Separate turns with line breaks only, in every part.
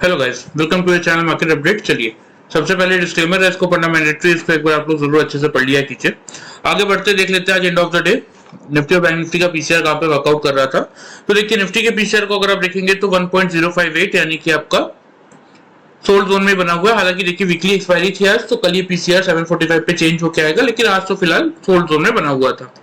Hello guys, welcome to your channel market update. चलिए सबसे पहले डिस्क्लेमर है, इसको पढ़ना मैंडेटरी, इसको एक बार आप लोग जरूर अच्छे से पढ़ लिया कीजिए। आगे बढ़ते देख लेते हैं आज end of the day Nifty और बैंक निफ्टी का पीसीआर कहां पे वर्कआउट कर रहा था। तो देखिए निफ्टी के पीसीआर को अगर आप देखेंगे तो 1.058 यानी कि आपका सोल्ड जोन में बना हुआ है। हालांकि देखिए वीकली एक्सपायरी थी आज, तो कल ये पीसीआर 745 पे चेंज होकर आएगा, लेकिन आज तो फिलहाल सोल्ड जोन में बना हुआ था।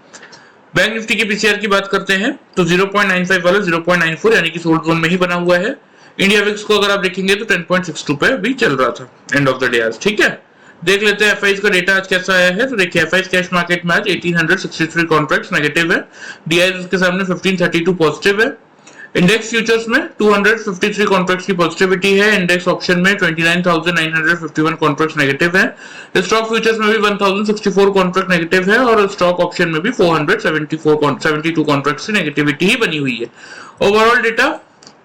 बैंक निफ्टी के पीसीआर की बात करते हैं तो 0.95 वाला 0.94 यानी कि सोल्ड जोन में ही बना हुआ है। इंडिया विक्स को अगर आप देखेंगे तो 10.62 पे भी चल रहा था एंड ऑफ द डे आज। ठीक है, देख लेते हैं एफआईज का डेटा आज कैसा आया है। तो देखिए एफआईज कैश मार्केट में आज 1863 कॉन्ट्रैक्ट्स नेगेटिव है, डीआईज उसके सामने 1532 पॉजिटिव है। इंडेक्स फ्यूचर्स में 253 कॉन्ट्रैक्ट्स की पॉजिटिविटी है, इंडेक्स ऑप्शन में 29,951 कॉन्ट्रैक्ट्स नेगेटिव है, स्टॉक फ्यूचर्स में भी 1064 कॉन्ट्रैक्ट नेगेटिव है और स्टॉक ऑप्शन में भी 472 कॉन्ट्रैक्ट्स की नेगेटिविटी ही बनी हुई है। ओवरऑल डेटा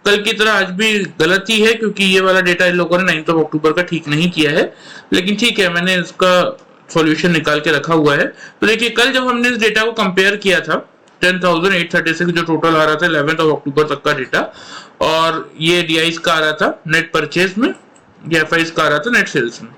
कल की तरह आज भी गलत ही है, क्योंकि ये वाला डेटा इन लोगों ने 9 अक्टूबर का ठीक नहीं किया है, लेकिन ठीक है, मैंने इसका सॉल्यूशन निकाल के रखा हुआ है। तो देखिए कल जब हमने इस डेटा को कंपेयर किया था 10,836 जो टोटल आ रहा था 11 अक्टूबर तक का डेटा, और ये डीआईज का आ रहा था नेट परचेज में, ये एफआईज का आ रहा था नेट सेल्स में,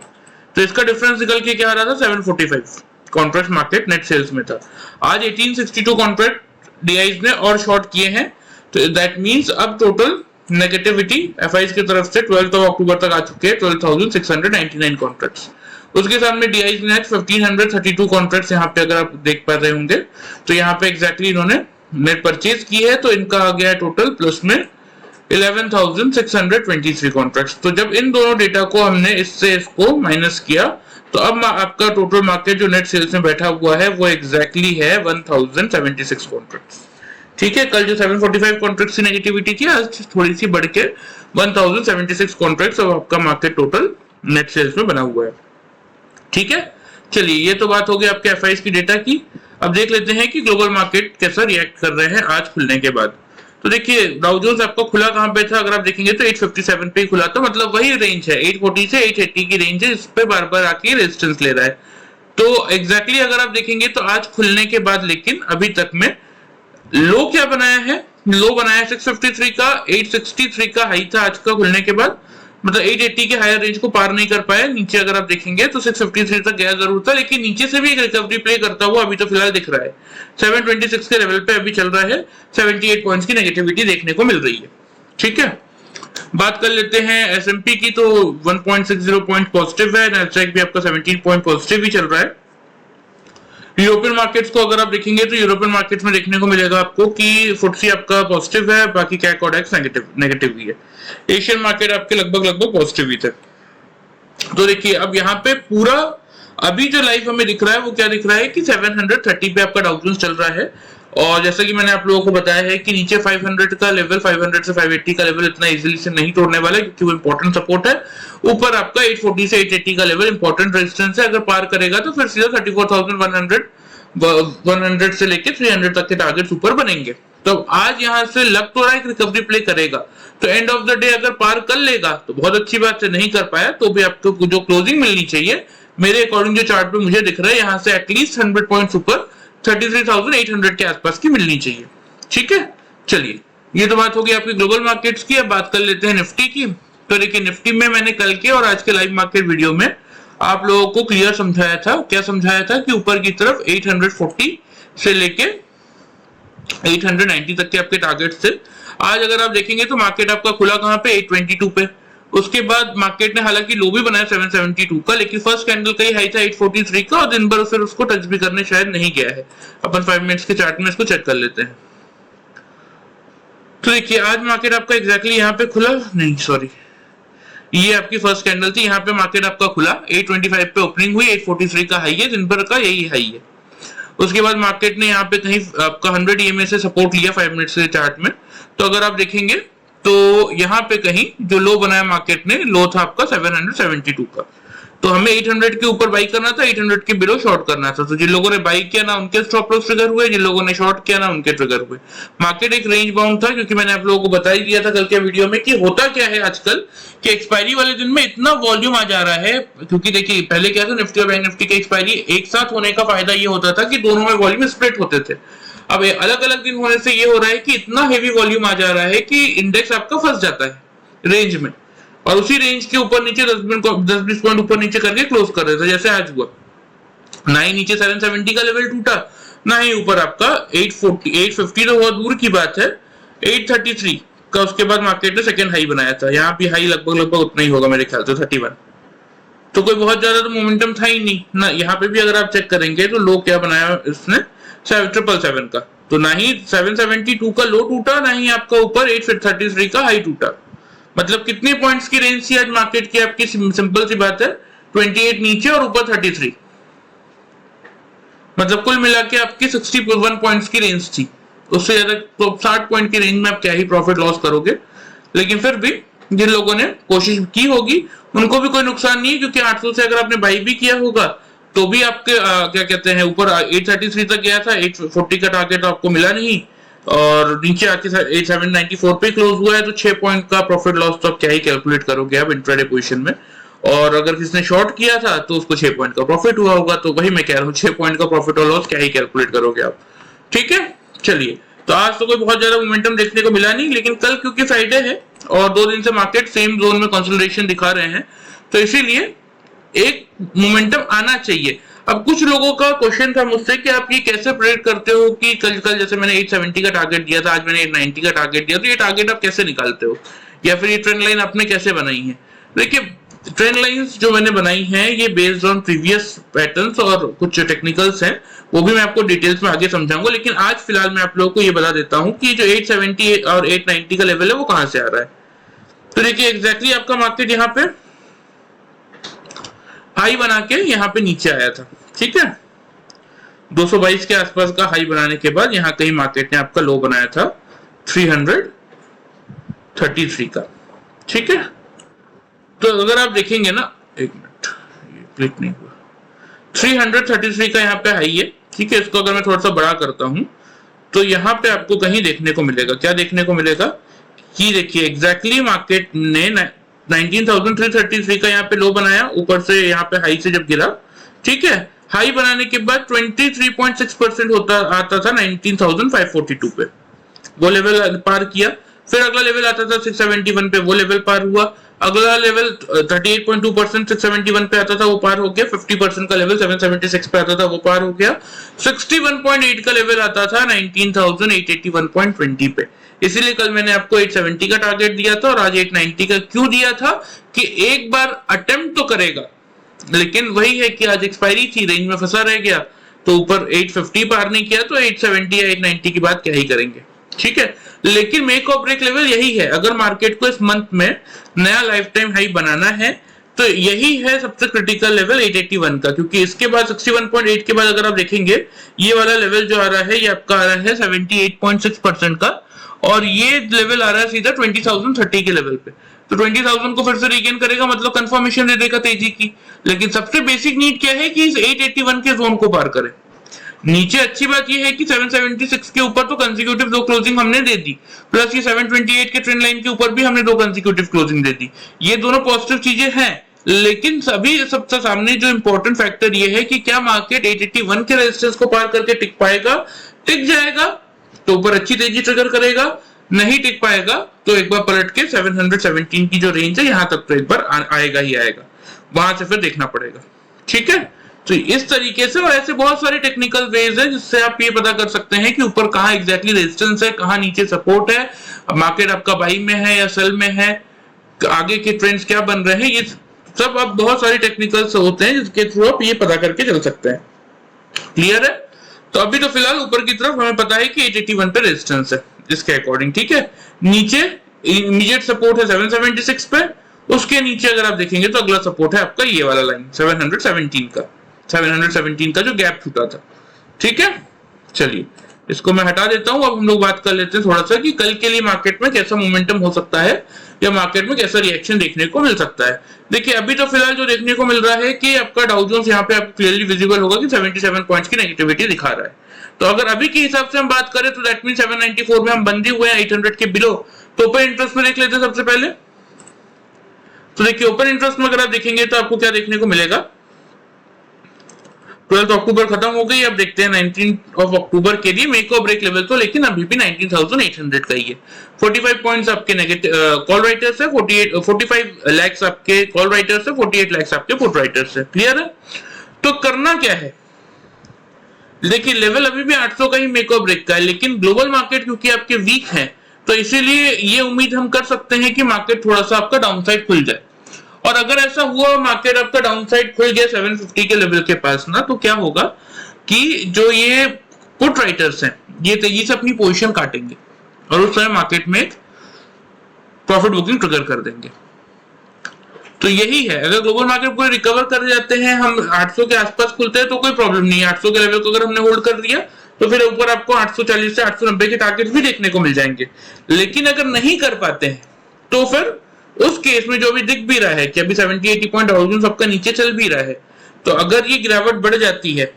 तो इसका डिफरेंस निकल के क्या आ रहा था 745 कॉन्ट्रैक्ट मार्केट नेट सेल्स में था। आज 1862 कॉन्ट्रैक्ट डीआईज ने और शॉर्ट किए हैं, तो दैट मींस अब टोटल नेगेटिविटी एफआईज की तरफ से 12 अक्टूबर तक आ चुके हैं 12,699 कॉन्ट्रैक्ट्स। उसके सामने डीआईज ने 1532 कॉन्ट्रैक्ट्स यहाँ पे अगर आप देख पा रहे होंगे तो यहाँ पे एग्जैक्टली इन्होंने नेट परचेज की है, तो इनका आ गया टोटल प्लस में 11,623 कॉन्ट्रैक्ट्स। तो जब इन दोनों डेटा को हमने इससे इसको माइनस किया तो अब आपका टोटल मार्केट जो नेट सेल्स में बैठा हुआ है वो एग्जैक्टली है 1076 कॉन्ट्रैक्ट्स। ठीक है, कल जो 745 कॉन्ट्रैक्ट्स की नेगेटिविटी थी आज थोड़ी सी बढ़ के 1076 कॉन्ट्रैक्ट्स अब आपका मार्केट टोटल नेट सेल्स में बना हुआ है। ठीक है, चलिए ये तो बात हो गई आपके एफआईज की डेटा की। अब देख लेते हैं कि ग्लोबल मार्केट कैसा रिएक्ट कर रहे हैं आज खुलने के बाद। तो देखिए डाउ जोन्स आपका खुला कहां पे था, अगर आप देखेंगे तो 857 पे खुला था, मतलब वही रेंज है 840 से 880 की रेंज है, इस पे बार बार आके रेजिस्टेंस ले रहा है। तो एग्जैक्टली अगर आप देखेंगे तो आज खुलने के बाद लेकिन अभी तक में लो क्या बनाया है, लो बनाया 653 का, 863 का हाई था आज का खुलने के बाद, मतलब 880 के हायर रेंज को पार नहीं कर पाया। नीचे अगर आप देखेंगे तो 653 तक गया जरूर था, लेकिन नीचे से भी एक रिकवरी प्ले करता हुआ अभी तो फिलहाल दिख रहा है 726 के लेवल पे अभी चल रहा है, 78 पॉइंट्स की नेगेटिविटी देखने को मिल रही है। ठीक है, बात कर लेते हैं एसएमपी की, तो 1.60 पॉइंट पॉजिटिव है, नैस्डैक भी आपका 17 पॉइंट पॉजिटिव ही चल रहा है। यूरोपियन मार्केट्स को अगर आप देखेंगे तो यूरोपियन मार्केट्स में देखने को मिलेगा आपको कि फुटसी आपका पॉजिटिव है, बाकी कैक और डेक्स नेगेटिव ही है। एशियन मार्केट आपके लगभग पॉजिटिव ही थे। तो देखिए अब यहाँ पे पूरा अभी जो लाइव हमें दिख रहा है वो क्या दिख रहा है कि 730 पे आपका डाउ जोन्स चल रहा है, और जैसा कि मैंने आप लोगों को बताया है कि नीचे 500 का लेवल, 500 से 580 का लेवल इतना इजीली से नहीं तोड़ने वाला है, क्योंकि वो इंपॉर्टेंट सपोर्ट है। ऊपर आपका 840 से 880 का लेवल इंपॉर्टेंट रेजिस्टेंस है, अगर पार करेगा तो फिर सीधा 34,100 से लेके 300 तक के टारगेट्स ऊपर बनेंगे। तो आज यहाँ से लग तो रहा है कि रिकवरी प्ले करेगा, तो एंड ऑफ द डे अगर पार कर लेगा तो बहुत अच्छी बात है, नहीं कर पाया तो भी आपको जो क्लोजिंग मिलनी चाहिए मेरे अकॉर्डिंग जो चार्ट पे मुझे दिख रहा है यहाँ से एटलीस्ट 100 पॉइंट्स ऊपर 33,800 के आसपास की मिलनी चाहिए। ठीक है, चलिए ये तो बात होगी आपकी ग्लोबल मार्केट्स की। अब बात कर लेते हैं निफ्टी की। तो देखिए निफ्टी में मैंने कल के और आज के लाइव मार्केट वीडियो में आप लोगों को क्लियर समझाया था, क्या समझाया था कि ऊपर की तरफ 840 से लेके 890 तक के आपके टारगेट्स थे। आज अगर आप देखेंगे तो मार्केट आपका खुला कहां पे 822 पे, उसके बाद मार्केट ने हालांकि लो भी बनाया 772 का, लेकिन फर्स्ट कैंडल का ही हाई था 843 का, और दिन भर फिर उसको टच भी करने शायद नहीं गया है। अपन 5 मिनट्स के चार्ट में इसको चेक कर लेते हैं। तो देखिए आज मार्केट आपका एग्जैक्टली यहाँ पे खुला, नहीं सॉरी, ये आपकी फर्स्ट कैंडल थी, यहाँ पे मार्केट आपका खुला 825 पे ओपनिंग हुई, 843 का हाई है, दिन भर का यही हाई है। उसके बाद मार्केट ने यहाँ पे कहीं आपका 100 EMA से सपोर्ट लिया 5 मिनट से चार्ट में, तो अगर आप देखेंगे तो यहाँ पे कहीं जो लो बनाया मार्केट ने, लो था आपका 772 का, तो हमें 800 के ऊपर बाई करना था, 800 के बिलो शॉर्ट करना था। तो जिन लोगों ने बाई किया ना उनके स्टॉप लॉस ट्रिगर हुए, जिन लोगों ने शॉर्ट किया ना उनके ट्रिगर हुए। मार्केट एक रेंज बाउंड था, क्योंकि मैंने आप लोगों को बता ही दिया था कल के वीडियो में कि होता क्या है आजकल कि एक्सपायरी वाले दिन में इतना वॉल्यूम आ जा रहा है, क्योंकि देखिए पहले क्या था, निफ्टी और बैंक निफ्टी की एक्सपायरी एक साथ होने का फायदा ये होता था कि दोनों में वॉल्यूम स्प्लिट होते थे। अब अलग अलग दिन होने से ये हो रहा है कि इतना हेवी वॉल्यूम आ जा रहा है कि इंडेक्स आपका फंस जाता है रेंज में। और उसी रेंज के ऊपर नीचे 10-20 पॉइंट ऊपर नीचे करके क्लोज कर रहे थे, जैसे आज हुआ। ना ही नीचे 770 का लेवल टूटा, ना ही ऊपर आपका 840 850 तो बहुत दूर की बात है, 833 का उसके बाद मार्केट ने सेकंड हाई बनाया था। यहाँ पे हाई लगभग उतना ही होगा मेरे ख्याल से 31। तो कोई बहुत ज्यादा तो मोमेंटम था ही नहीं ना। यहाँ पे भी अगर आप चेक करेंगे तो लो क्या बनाया इसने 777 का, तो ना ही 772 का लो टूटा, ना ही आपका ऊपर 833 का हाई टूटा। मतलब कितने पॉइंट्स की रेंज थी आज मार्केट की आपकी, सिंपल सी बात है 28 नीचे और ऊपर 33, मतलब कुल मिला के आपकी 61 पॉइंट्स की रेंज थी। उससे ज्यादा तो 60 पॉइंट की रेंज में आप क्या ही प्रॉफिट लॉस करोगे। लेकिन फिर भी जिन लोगों ने कोशिश की होगी उनको भी कोई नुकसान नहीं है, क्योंकि 800 से अगर आपने बाई भी किया होगा तो भी आपके क्या कहते हैं ऊपर 833 तक गया था, 840 का टारगेट आपको मिला नहीं, और नीचे आके 794 पे क्लोज हुआ है, तो 6 पॉइंट का प्रॉफिट लॉस तो आप क्या ही कैलकुलेट करोगे आप इंट्राडे पोजीशन में। और अगर किसने शॉर्ट किया था तो उसको 6 पॉइंट का प्रॉफिट हुआ होगा, तो वही मैं कह रहा हूँ 6 पॉइंट का प्रॉफिट और लॉस क्या ही कैलकुलेट करोगे आप। ठीक है, चलिए। तो आज तो कोई बहुत ज्यादा मोमेंटम देखने को मिला नहीं, लेकिन कल क्योंकि फ्राइडे है और 2 दिन से मार्केट सेम जोन में कंसोलिडेशन दिखा रहे हैं, तो इसीलिए एक मोमेंटम आना चाहिए। अब कुछ लोगों का क्वेश्चन था मुझसे कि आप ये कैसे प्रेडिक्ट करते हो कि कल जैसे मैंने 870 का टारगेट दिया था, आज मैंने 890 का टारगेट दिया, तो ये टारगेट आप कैसे निकालते हो, या फिर ये ट्रेंड लाइन आपने कैसे बनाई है। देखिए, ट्रेंड लाइंस जो मैंने बनाई हैं ये बेस्ड ऑन प्रीवियस पैटर्न्स और कुछ टेक्निकल्स हैं, वो भी मैं आपको डिटेल्स में आगे समझाऊंगा। लेकिन आज फिलहाल मैं आप लोगों को ये बता देता हूं कि जो 870 और 890 का लेवल है वो कहां से आ रहा है। तो देखिए एग्जैक्टली आपका मार्केट यहाँ पे हाई बना के यहाँ पे नीचे आया था, ठीक है। 222 के आसपास का हाई बनाने के बाद यहाँ कहीं मार्केट ने आपका लो बनाया था 333 का, ठीक है। तो अगर आप देखेंगे ना, एक मिनट ये क्लिक नहीं हुआ, 333 का यहाँ पे हाई है, ठीक है। इसको अगर मैं थोड़ा सा बड़ा करता हूं तो यहाँ पे आपको कहीं देखने को मिलेगा, क्या देखने को मिलेगा कि देखिए एग्जैक्टली मार्केट ने 19,333 का यहाँ पे लो बनाया, ऊपर से यहाँ पे हाई से जब गिरा, ठीक है। हाई बनाने के बाद 23.6% होता आता था 19,542 पे, वो लेवल पार किया। फिर अगला लेवल आता था 671 पे, वो लेवल पार हुआ। अगला लेवल 38.2% 671 पे आता था, वो पार हो गया। 50% का लेवल 776 पे आता था, वो पार हो गया। 61.8 का लेवल आता था 19,881.20 पे। इसीलिए कल मैंने आपको 870 का टारगेट दिया था और आज 890 का क्यों दिया था कि एक बार अटेम्प्ट तो करेगा, लेकिन वही है कि आज एक्सपायरी थी, रेंज में फंसा रह गया, तो ऊपर 850 पार नहीं किया तो 870 या 890 की बात क्या ही करेंगे, ठीक है। लेकिन मेक और ब्रेक लेवल यही है, अगर मार्केट को इस मंथ में नया लाइफ टाइम हाई बनाना है तो यही है सबसे क्रिटिकल लेवल 881 का, क्योंकि इसके बाद 61.8 के बाद अगर आप देखेंगे ये वाला लेवल जो आ रहा है ये आपका आ रहा है 78.6% का, और ये लेवल आ रहा है सीधा 20,030 के लेवल पे। तो 20,000 को फिर से रीगेन करेगा, मतलब कंफर्मेशन दे देगा तेजी की। लेकिन सबसे बेसिक नीड क्या है कि इस 881 के जोन को पार करे। नीचे अच्छी बात यह है कि 776 के ऊपर तो कंसेक्यूटिव 2 क्लोजिंग हमने दे दी, प्लस ये 728 के ट्रेंड लाइन के ऊपर भी हमने 2 कंसेक्यूटिव क्लोजिंग दे दी। ये दोनों पॉजिटिव चीजें हैं, लेकिन सभी सबसे सामने जो इंपॉर्टेंट फैक्टर ये है कि क्या मार्केट 881 के रेजिस्टेंस को पार करके टिक पाएगा। टिक जाएगा तो ऊपर अच्छी तेजी ट्रिगर करेगा, नहीं टिक पाएगा तो एक बार पलट के 717 की जो रेंज है यहां तक तो एक बार आएगा ही आएगा, वहां से फिर देखना पड़ेगा, ठीक है। तो इस तरीके से, और ऐसे बहुत सारे टेक्निकल वेज है जिससे आप ये पता कर सकते हैं कि ऊपर कहाँ एग्जैक्टली रेजिस्टेंस है, कहाँ नीचे सपोर्ट है, मार्केट आपका बाई में है या सेल में है, आगे के ट्रेंड्स क्या बन रहे हैं। ये सब अब बहुत सारे टेक्निकल्स होते हैं जिसके थ्रू आप ये पता करके चल सकते हैं। क्लियर है। तो अभी तो फिलहाल ऊपर की तरफ हमें पता है कि 881 पे रेजिस्टेंस है इसके अकॉर्डिंग, ठीक है। नीचे इमीडिएट सपोर्ट है 776 पे, उसके नीचे अगर आप देखेंगे तो अगला सपोर्ट है आपका ये वाला लाइन 717 का जो गैप छूटा था, ठीक है। चलिए इसको मैं हटा देता हूं, अब हम लोग बात कर लेते हैं थोड़ा सा कि कल के लिए मार्केट में कैसा मोमेंटम हो सकता है या मार्केट में कैसा रिएक्शन देखने को मिल सकता है। देखिए अभी तो फिलहाल जो देखने को मिल रहा है कि आपका डाउ जोन्स यहाँ पे आपको क्लियरली विजिबल होगा कि 77 पॉइंट्स की नेगेटिविटी दिखा रहा है। तो अगर अभी के हिसाब से हम बात करें तो दैट मीन 794 में हम बंधे हुए हैं 800 के बिलो। तो ओपन इंटरेस्ट में देख लेते हैं सबसे पहले। तो देखिए ओपन इंटरेस्ट में अगर आप देखेंगे तो आपको क्या देखने को मिलेगा, 12 अक्टूबर खत्म हो गई, अब देखते हैं 19 अक्टूबर के लिए मेक और ब्रेक लेवल तो लेकिन अभी भी 19,800 का ही है। 45 पॉइंट्स आपके नेगेटिव कॉल राइटर्स है, 45 लैक्स आपके कॉल राइटर्स है, 48 लैक्स आपके पुट राइटर्स है। क्लियर है? तो करना क्या है, देखिए लेवल अभी भी 800 का ही मेक और ब्रेक का है, लेकिन ग्लोबल मार्केट क्योंकि आपके वीक है तो इसीलिए ये उम्मीद हम कर सकते हैं कि मार्केट थोड़ा सा आपका डाउनसाइड खुल जाए। और अगर ऐसा हुआ मार्केट आपका डाउनसाइड खुल गया 750 के लेवल के पास ना, तो क्या होगा कि जो ये पुट राइटर्स हैं ये तेजी से अपनी पोजीशन काटेंगे और उस समय मार्केट में प्रॉफिट बुकिंग ट्रिगर कर देंगे। तो यही है, अगर ग्लोबल मार्केट पूरे रिकवर कर जाते हैं, हम 800 के आसपास खुलते हैं तो कोई प्रॉब्लम नहीं है। 800 के लेवल को अगर हमने होल्ड कर दिया तो फिर ऊपर आपको 840 से 890 के टारगेट्स भी देखने को मिल जाएंगे। लेकिन अगर नहीं कर पाते हैं तो फिर उस केस में जो भी दिख भी रहा है कि अभी 70-80 पॉइंट डाउन सबका नीचे चल भी रहा है, तो अगर ये गिरावट बढ़ जाती है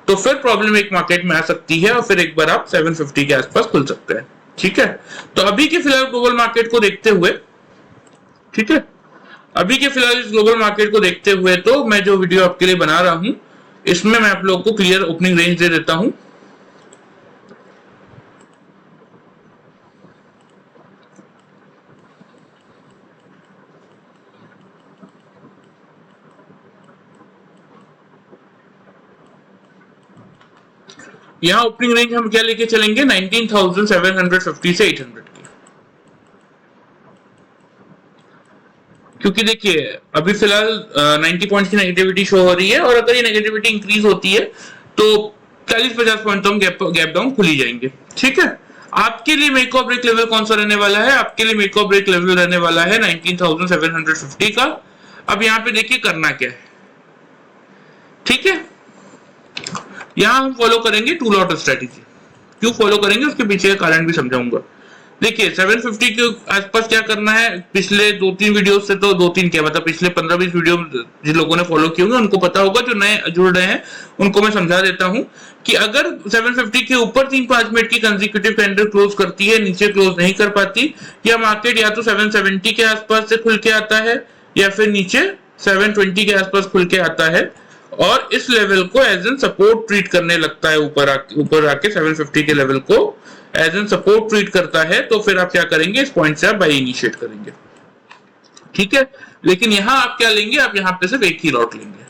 तो फिर प्रॉब्लम एक मार्केट में आ सकती है और फिर एक बार आप 750 के आसपास खुल सकते हैं। ठीक है, तो अभी के फिलहाल ग्लोबल मार्केट को देखते हुए, ठीक है, अभी के फिलहाल इस ग्लोबल मार्केट को देखते हुए तो मैं जो वीडियो आपके लिए बना रहा हूं इसमें मैं आप लोगों को क्लियर ओपनिंग रेंज दे देता हूं। यहां ओपनिंग रेंज हम क्या लेके चलेंगे, 19,750 से 800 की, क्योंकि देखिए अभी फिलहाल 90 पॉइंट की नेगेटिविटी शो हो रही है और अगर ये नेगेटिविटी इंक्रीज होती है तो 40-50 पॉइंट तो हम गैप डाउन खुल ही जाएंगे। ठीक है, आपके लिए मेक और ब्रेक लेवल कौन सा रहने वाला है, आपके लिए मेक और ब्रेक लेवल रहने वाला है 19,750 का। अब यहाँ पे देखिए करना क्या है, ठीक है, यहां हम फॉलो करेंगे टू लॉट स्ट्रेटेजी। क्यों फॉलो करेंगे उसके पीछे का कारण भी समझाऊंगा। देखिए 750 के आसपास क्या करना है, पिछले 2-3 वीडियो से तो 2-3 क्या मतलब पिछले 15-20 वीडियो जिन लोगों ने फॉलो किए होंगे उनको पता होगा, जो नए जुड़ रहे हैं उनको मैं समझा देता हूं कि अगर 750 के ऊपर 3-5 मिनट की कंसेक्यूटिव कैंडल क्लोज करती है, नीचे क्लोज नहीं कर पाती, या मार्केट या तो 770 के आसपास से खुल के आता है या फिर नीचे 720 के आसपास खुल के आता है और इस लेवल को एज एन सपोर्ट ट्रीट करने लगता है, ऊपर आके 750 के लेवल को एज एन सपोर्ट ट्रीट करता है, तो फिर आप क्या करेंगे, इस पॉइंट से आप बाई इनिशिएट करेंगे। ठीक है, लेकिन यहां आप क्या लेंगे, आप यहां पे सिर्फ एक ही लॉट लेंगे।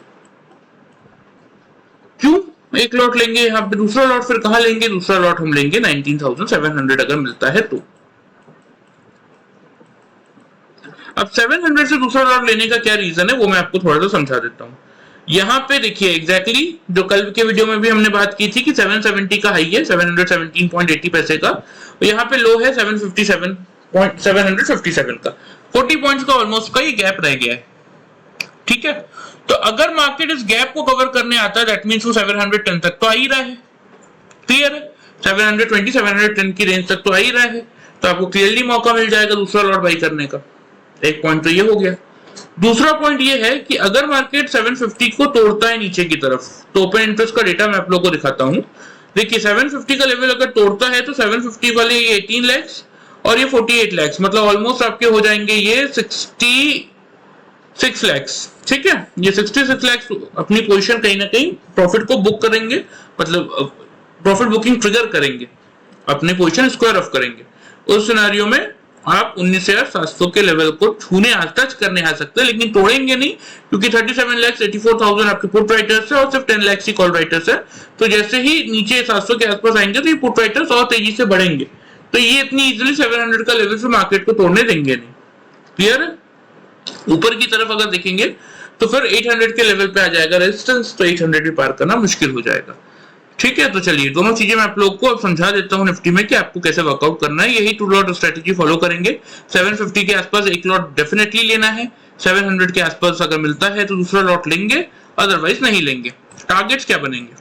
क्यों एक लॉट लेंगे, यहां पे दूसरा लॉट फिर कहां लेंगे, दूसरा लॉट हम लेंगे 19,700 अगर मिलता है तो। अब 700 से दूसरा लॉट लेने का क्या रीजन है वो मैं आपको थोड़ा सा समझा देता हूं। यहां पे देखिए एग्जैक्टली जो कल के वीडियो में भी हमने बात की थी कि 770 का हाई है 717.80 पैसे का, और यहां पे लो है 757 का, 40 पॉइंट्स का ऑलमोस्ट का ये गैप रह गया है। ठीक है, तो अगर मार्केट इस गैप को कवर करने आता है दैट मींस वो 710 तक तो आ ही रहा है। क्लियर है, 720-710 की रेंज तक तो आ ही रहा है, तो आपको क्लियरली मौका मिल जाएगा दूसरा लॉट बाई करने का। एक पॉइंट तो ये हो गया। दूसरा पॉइंट ये है कि अगर मार्केट 750 को तोड़ता है नीचे की तरफ, तो ओपन इंटरेस्ट का डेटा मैं आप लोगों को दिखाता हूं। देखिए 750 का लेवल अगर तोड़ता है तो 750 वाले ये 18 लैक्स और ये 48 लैक्स, मतलब ऑलमोस्ट आपके हो जाएंगे ये 66 लैक्स। ठीक है, ये 66 लैक्स अपनी पोजीशन कहीं ना कहीं प्रॉफिट को बुक करेंगे, मतलब प्रॉफिट बुकिंग ट्रिगर करेंगे, अपनी पोजीशन स्क्वायर ऑफ करेंगे। उस सिनेरियो में आप 19,700 के लेवल को छूने टच करने आ सकते हैं, लेकिन तोड़ेंगे नहीं, क्योंकि 37,84,000 आपके पुट राइटर्स है और सिर्फ 10 लाख की कॉल राइटर्स है। तो जैसे ही नीचे 700 के आसपास आएंगे तो ये पुट राइटर्स और तेजी से बढ़ेंगे, तो ये इतनी इजीली 700 का लेवल से मार्केट को तोड़ने देंगे नहीं। क्लियर है, ऊपर की तरफ अगर देखेंगे तो फिर 800 के लेवल पे आ जाएगा रेजिस्टेंस, तो 800 भी पार करना मुश्किल हो जाएगा। ठीक है, तो चलिए दोनों चीजें मैं आप लोगों को अब समझा देता हूं निफ्टी में कि आपको कैसे वर्कआउट करना है। यही टू लॉट स्ट्रेटेजी फॉलो करेंगे। 750 के आसपास एक लॉट डेफिनेटली लेना है, 700 के आसपास अगर मिलता है तो दूसरा लॉट लेंगे, अदरवाइज नहीं लेंगे। टारगेट्स क्या बनेंगे,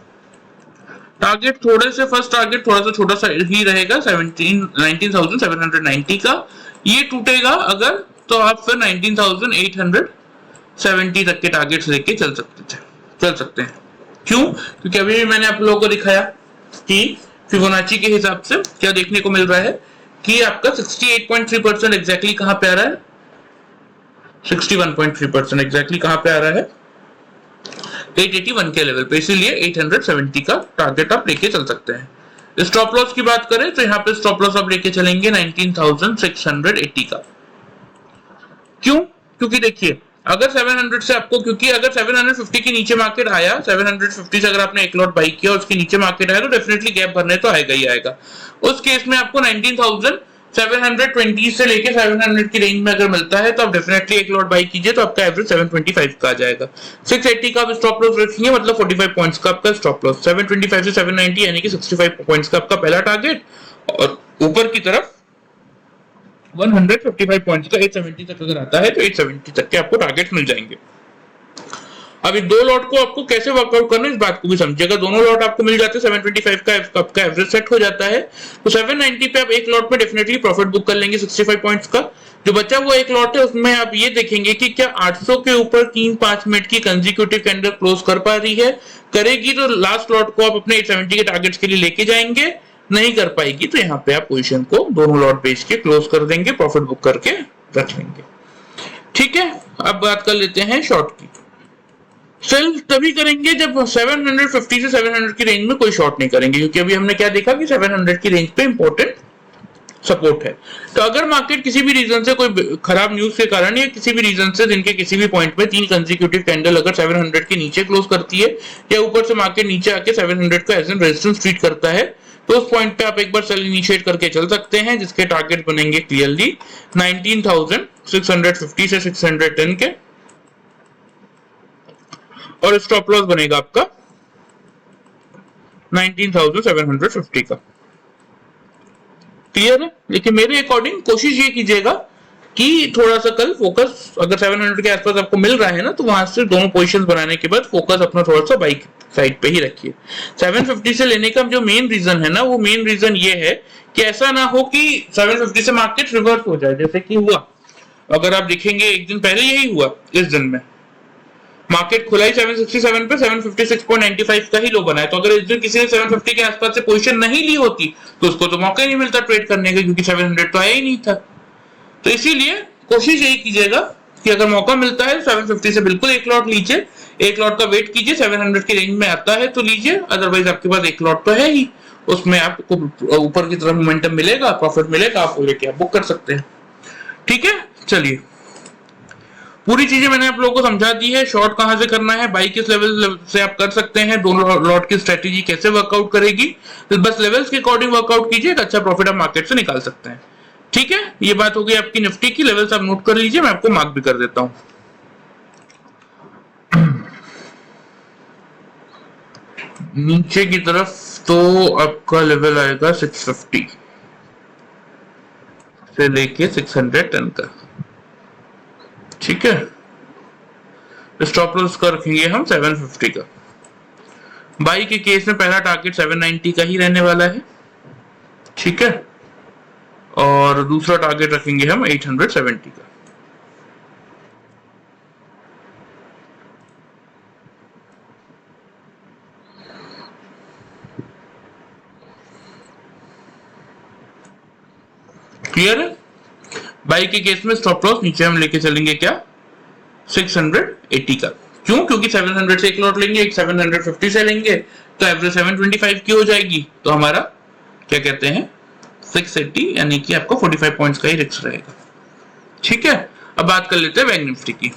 टारगेट फर्स्ट टारगेट थोड़ा सा छोटा सा ही रहेगा 19,790 का, ये टूटेगा अगर तो आप फिर 19,870 तक के टारगेट्स लेके चल सकते हैं। क्यों, क्योंकि अभी भी मैंने आप लोगों को दिखाया कि फिबोनाची के हिसाब से क्या देखने को मिल रहा है कि आपका 68.3% एग्जैक्टली कहां पे आ रहा है, 61.3% एग्जैक्टली कहां पे आ रहा है, 881 के लेवल पे, इसीलिए 870 का टारगेट आप लेके चल सकते हैं। स्टॉप लॉस की बात करें तो यहाँ पे स्टॉप लॉस आप लेके चलेंगे 19,680 का। क्यों? क्योंकि देखिए अगर 700 से आपको, क्योंकि अगर 750 के नीचे मार्केट आया, 750 से अगर आपने एक लॉट बाई किया, उसके नीचे मार्केट आया तो डेफिनेटली गैप भरने तो आएगा ही आएगा। उस केस में आपको 19,720 से लेके 700 की रेंज में अगर मिलता है तो आप डेफिनेटली एक लॉट बाई कीजिए, तो आपका एवरेज 725 का आ जाएगा। 680 का आप स्टॉप लॉस रखेंगे, मतलब 45 पॉइंट्स का आपका स्टॉप लॉस। 725 से 790 यानी कि 65 पॉइंट्स का आपका पहला टारगेट, और ऊपर की तरफ 155 पॉइंट्स का 870 तक अगर आता है तो 870 तक के आपको टारगेट मिल जाएंगे। अभी दो लॉट को आपको कैसे वर्कआउट करना है इस बात को भी समझिएगा। दोनों लॉट आपको मिल जाते हैं 725 का आपका एवरेज सेट हो जाता है, तो 790 पे आप एक लॉट में डेफिनेटली प्रॉफिट बुक कर लेंगे 65 पॉइंट्स का। जो बचा हुआ एक लॉट है उसमें आप ये देखेंगे कि क्या 800 के ऊपर 3-5 मिनट की कंसेक्यूटिव कैंडल क्लोज कर पा रही है। करेगी तो लास्ट लॉट को आप अपने 870 के टारगेट्स के लिए लेके जाएंगे, नहीं कर पाएगी तो यहाँ पे आप पोजीशन को दोनों लॉट बेच के क्लोज कर देंगे, प्रॉफिट बुक करके रख लेंगे। ठीक है, अब बात कर लेते हैं शॉर्ट की। सेल तभी करेंगे जब 750 से 700 की रेंज में कोई शॉर्ट नहीं करेंगे, क्योंकि अभी हमने क्या देखा कि 700 की रेंज पे इंपॉर्टेंट सपोर्ट है। तो अगर मार्केट किसी भी रीजन से, कोई खराब न्यूज के कारण या किसी भी रीजन से दिन के किसी भी पॉइंट में 3 कंसेक्यूटिव कैंडल अगर 700 के नीचे क्लोज करती है, या ऊपर से मार्केट नीचे आके 700 को एज एन रेजिस्टेंस ट्रीट करता है, तो उस पॉइंट पे आप एक बार सेल इनिशिएट करके चल सकते हैं, जिसके टारगेट बनेंगे क्लियरली 19,650 से 610 के, और स्टॉप लॉस बनेगा आपका 19,750 का। क्लियर है? लेकिन मेरे अकॉर्डिंग कोशिश ये कीजिएगा कि थोड़ा सा कल फोकस, अगर 700 के आसपास आपको मिल रहा है ना, तो वहां से दोनों पोजीशंस बनाने के बाद फोकस अपना थोड़ा सा बाइक साइड पे ही रखिए। 750 से लेने का जो मेन रीजन है ना, वो मेन रीजन ये है कि ऐसा ना हो कि 750 से मार्केट रिवर्स हो जाए, जैसे कि हुआ। अगर आप देखेंगे एक दिन पहले यही हुआ, इस दिन में मार्केट खुला ही 767 पे, 756.95 का ही लो बना है। तो अगर इस दिन किसी ने 750 के आसपास से पोजीशन नहीं ली होती तो उसको तो मौका ही नहीं मिलता ट्रेड करने का, क्योंकि 700 तो आया ही नहीं था। तो इसीलिए कोशिश यही कीजिएगा कि अगर मौका मिलता है 750 से बिल्कुल एक लॉट लीजिए, एक लॉट का वेट कीजिए, 700 की रेंज में आता है तो लीजिए, अदरवाइज आपके पास एक लॉट तो है ही, उसमें आपको ऊपर की तरफ मोमेंटम मिलेगा, प्रॉफिट मिलेगा, आप लेके आप बुक कर सकते हैं। ठीक है, चलिए पूरी चीजें मैंने आप लोगों को समझा दी है। शॉर्ट कहां से करना है, बाई किस लेवल से आप कर सकते हैं, दोनों लॉट की स्ट्रेटेजी कैसे वर्कआउट करेगी, तो बस लेवल्स के अकॉर्डिंग वर्कआउट कीजिए, एक अच्छा प्रॉफिट आप मार्केट से निकाल सकते हैं। ठीक है, ये बात हो गई आपकी निफ्टी की। लेवल्स आप नोट कर लीजिए, मैं आपको मार्क भी कर देता हूं। नीचे की तरफ तो आपका लेवल आएगा 650 से लेके 610 का। ठीक है, स्टॉप लॉस का रखेंगे हम 750 का। बाई के केस में पहला टारगेट 790 का ही रहने वाला है। ठीक है, और दूसरा टारगेट रखेंगे हम 870 का। क्लियर है? बाई के केस में स्टॉप लॉस नीचे हम लेके चलेंगे क्या, 680 का। क्यों? क्योंकि 700 से एक लॉट लेंगे, एक 750 से लेंगे, तो एवरेज 725 की हो जाएगी, तो हमारा क्या कहते हैं 680, यानी कि आपको 45 पॉइंट्स का ही रिस्क रहेगा। ठीक है, अब बात कर लेते हैं बैंक निफ्टी की।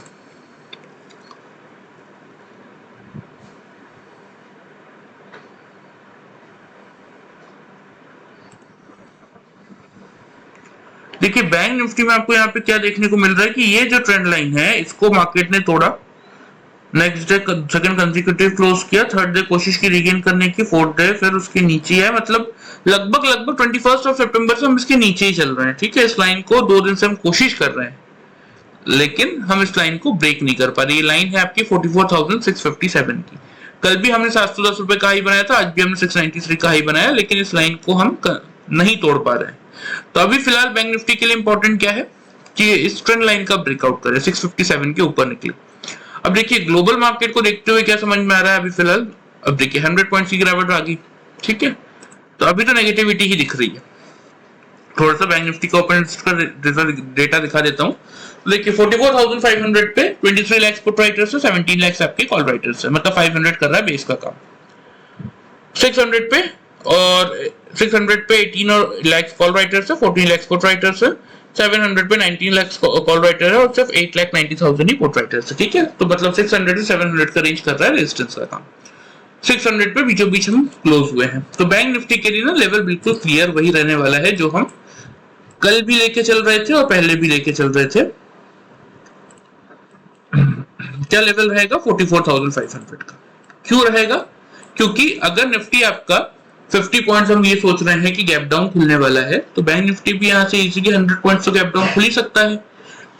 देखिए बैंक निफ्टी में आपको यहाँ पे क्या देखने को मिल रहा है कि ये जो ट्रेंड लाइन है इसको मार्केट ने तोड़ा, next day second consecutive close किया, थर्ड डे कोशिश की रीगेन करने की, फोर्थ डे फिर उसके नीचे है, मतलब लगभग 21 सितंबर से हम इसके नीचे ही चल रहे हैं। ठीक है, इस लाइन को 2 दिन से हम कोशिश कर रहे हैं, लेकिन हम इस लाइन को ब्रेक नहीं कर पा रहे। ये लाइन है आपकी 44,657 की। कल भी हमने 710 रुपए का हाई बनाया था, आज भी हमने 693 का हाई बनाया, लेकिन इस लाइन को हम नहीं तोड़ पा रहे हैं। तो अभी फिलहाल बैंक निफ्टी के लिए इंपॉर्टेंट क्या है कि इस ट्रेंड लाइन का ब्रेकआउट करे, 657 के ऊपर निकले। अब देखिए ग्लोबल मार्केट को देखते हुए क्या समझ में आ रहा है अभी फिलहाल, अब देखिए 100 पॉइंट्स की गिरावट आ गई। ठीक है, तो अभी तो नेगेटिविटी ही दिख रही है। थोड़ा सा बैंक निफ्टी का ओपन इंटरेस्ट का डेटा दिखा देता हूँ। देखिए 44,500 पे 23 लाख पुट राइटर्स है, 17 लाख आपके कॉल राइटर्स है, मतलब 500 कर रहा है बेस का काम। 600 पे और 600 पे 18 लाख कॉल राइटर्स है, 14 लाख पुट राइटर्स है, 700 पे 19 लाख कॉल राइटर है और सिर्फ 8,90,000 ही पुट राइटर्स है। ठीक है, तो मतलब 600 से 700 का रेंज कर रहा है रेजिस्टेंस का काम। 600 पे बीचों बीच हम क्लोज हुए हैं। तो बैंक निफ्टी के लिए ना लेवल बिल्कुल क्लियर वही रहने वाला है जो हम कल भी लेके चल रहे थे और पहले भी लेके चल रहे थे। क्या लेवल रहेगा? 44,500 का। क्यों रहेगा? क्योंकि अगर निफ्टी आपका 50 पॉइंट्स हम ये सोच रहे हैं कि गैप डाउन खुलने वाला है, तो बैंक निफ्टी भी यहाँ से इजीली 100 पॉइंट्स तो गैप डाउन खुल ही सकता है।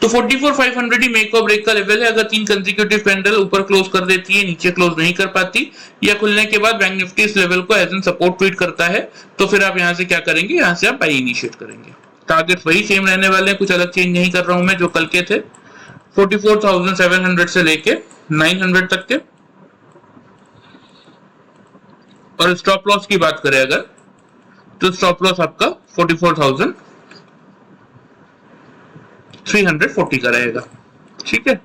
तो 44,500 ही मेक और ब्रेक का लेवल है। अगर 3 कंसेक्यूटिव कैंडल ऊपर क्लोज कर देती है, नीचे क्लोज नहीं कर पाती, या खुलने के बाद बैंक निफ्टी इस लेवल को एज एन सपोर्ट ट्रीट करता है, तो फिर आप यहाँ से क्या करेंगे? यहाँ से आप बाई इनिशिएट करेंगे। टारगेट वही सेम रहने वाले हैं, कुछ अलग चेंज नहीं कर रहा हूं मैं जो कल के थे। 44,700 से लेके 900 तक के। और स्टॉप लॉस की बात करें अगर, तो स्टॉप लॉस आपका 44,340 का रहेगा। ठीक है,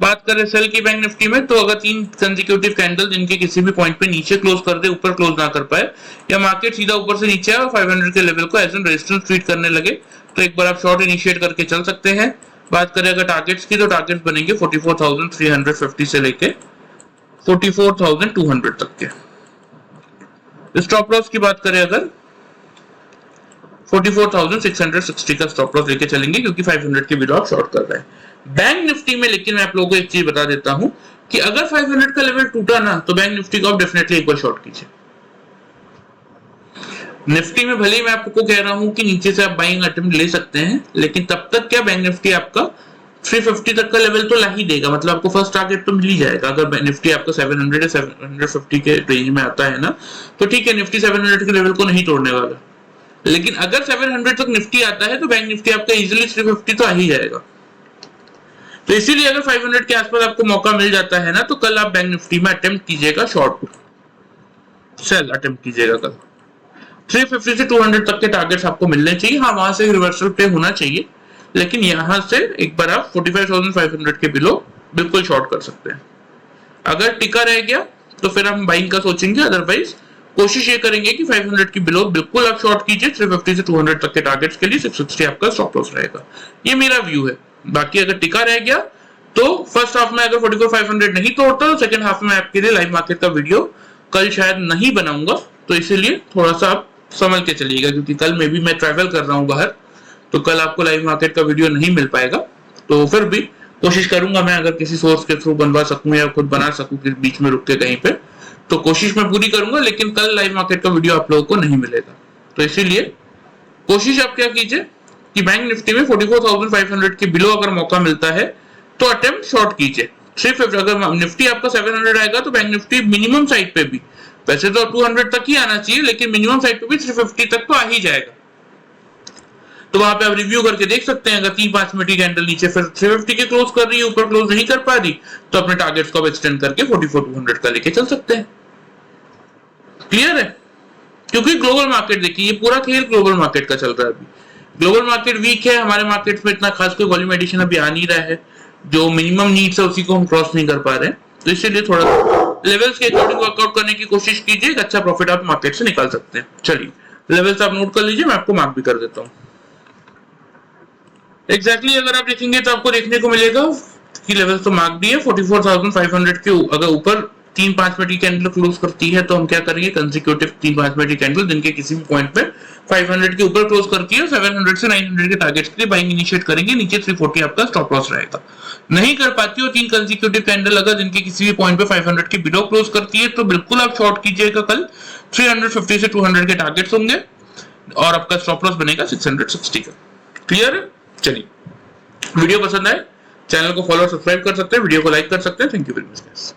बात करें सेल की बैंक निफ्टी में, तो अगर 3 कंसेक्यूटिव कैंडल जिनके किसी भी पॉइंट पे नीचे क्लोज कर दे, ऊपर क्लोज ना कर पाए, या मार्केट सीधा ऊपर से नीचे आए और 500 के लेवल को एज एन रेजिस्टेंस ट्रीट करने लगे, तो एक बार आप शॉर्ट इनिशिएट करके चल सकते हैं। बात करें अगर टारगेट्स की, तो टारगेट्स बनेंगे 44,350 से लेके 44,200 तक के। स्टॉप लॉस की बात करें अगर, 44,660 का स्टॉप लॉस लेके चलेंगे, क्योंकि 500 के बिलो आप शॉर्ट कर रहे हैं बैंक निफ्टी में। लेकिन मैं आप लोगों को एक चीज बता देता हूं कि अगर 500 का लेवल टूटा ना, तो बैंक निफ्टी को आप डेफिनेटली एक बार शॉर्ट कीजिए। निफ्टी में भले ही मैं आपको कह रहा हूं कि नीचे से आप बाइंग अटेम्प्ट ले सकते हैं, लेकिन तब तक क्या बैंक निफ्टी आपका 350 तक का लेवल तो ला ही देगा, मतलब आपको फर्स्ट टारगेट तो मिल ही जाएगा। अगर निफ्टी आपका 700 या 750 के रेंज में आता है ना, तो ठीक है, निफ्टी 700 के लेवल को नहीं तोड़ने वाला। लेकिन अगर 700 तक निफ्टी आता है, तो बैंक निफ्टी आपका इजीली 350 तो आ ही जाएगा। तो इसीलिए अगर 500 के आसपास आपको मौका मिल जाता है ना, तो कल आप बैंक निफ्टी में अटेम्प्ट कीजिएगा, शॉर्ट सेल अटेम्प्ट कीजिएगा कल। 350 से 200 तक के टारगेट्स आपको मिलने चाहिए। हाँ, वहां से रिवर्सल पे होना चाहिए, लेकिन यहां से एक बार आप 45,500 के बिलो बिल्कुल शॉर्ट कर सकते हैं। अगर टिका रह गया तो फिर हम बाइंग का सोचेंगे, अदरवाइज कोशिश ये करेंगे कि 500 की बिलो बिल्कुल आप शॉर्ट कीजिए। 350 से 200 तक के टारगेट्स के लिए 660 आपका स्टॉप लॉस रहेगा। ये मेरा व्यू है। बाकी अगर टिका रह गया तो फर्स्ट हाफ में अगर 44,500 नहीं तोड़ता, तो सेकंड हाफ में आपके लिए लाइव मार्केट का वीडियो कल शायद नहीं बनाऊंगा, तो इसीलिए थोड़ा सा आप समझ के चलिएगा, क्योंकि कल में भी मैं ट्रैवल कर रहा हूं बाहर, तो कल आपको लाइव मार्केट का वीडियो नहीं मिल पाएगा। तो फिर भी कोशिश करूंगा मैं अगर किसी सोर्स के थ्रू बनवा सकूं या खुद बना सकूं बीच में रुक के कहीं पे, तो कोशिश मैं पूरी करूंगा। लेकिन कल लाइव मार्केट का वीडियो आप लोगों को नहीं मिलेगा, तो इसीलिए कोशिश आप क्या कीजिए कि बैंक निफ्टी में 44,500 के बिलो अगर मौका मिलता है तो अटेम्प्ट शॉर्ट कीजिए। 350 अगर निफ्टी आपका 700 आएगा, तो बैंक निफ्टी मिनिमम साइड पे भी, वैसे तो 200 तक ही आना चाहिए, लेकिन मिनिमम साइड पे भी 350 तक तो आ ही जाएगा। तो वहां पे आप रिव्यू करके देख सकते हैं, अगर 3-5 मिनट की कैंडल नीचे फिर 350 के क्लोज कर रही है, ऊपर क्लोज नहीं कर पा रही, तो अपने टारगेट्स को एक्सटेंड करके 44,200 का लेके चल सकते हैं। क्लियर है? क्योंकि ग्लोबल मार्केट देखिए, ये पूरा खेल ग्लोबल मार्केट का चल रहा है। अभी ग्लोबल मार्केट वीक है, हमारे मार्केट में इतना खास कोई वॉल्यूम एडिशन अभी आ नहीं रहा है, जो मिनिमम नीड्स है उसी को हम क्रॉस नहीं कर पा रहे हैं। तो इसलिए थोड़ा लेवल्स के अकॉर्डिंग वर्कआउट करने की कोशिश कीजिए, एक अच्छा प्रॉफिट आप मार्केट से निकाल सकते हैं। चलिए लेवल्स आप नोट कर लीजिए, मैं आपको मार्क भी कर देता हूं। एग्जैक्टली अगर आप देखेंगे तो आपको देखने को मिलेगा कि लेवल्स तो मार्क भी है। 44,500 के अगर ऊपर 3-5 मिनट की कैंडल क्लोज करती है, तो हम क्या करेंगे, कंसेक्यूटिव 3-5 मिनट की कैंडल जिनके किसी भी पॉइंट पे 500 के ऊपर क्लोज करती है, 700 से 900 के टारगेट्स के लिए बाइंग इनिशिएट करेंगे। नीचे 340 आपका स्टॉप लॉस रहेगा। नहीं कर पाती हो 3 कंसेक्यूटिव कैंडल अगर जिनके किसी भी पॉइंट पे 500 के बिलो क्लोज करती है, तो बिल्कुल आप शॉर्ट कीजिएगा। कल 350 से 200 के टारगेट्स होंगे और आपका स्टॉप लॉस बनेगा 660 का। क्लियर है? चलिए, वीडियो पसंद आए चैनल को फॉलो और सब्सक्राइब कर सकते हैं, वीडियो को लाइक कर सकते हैं। Thank you very much.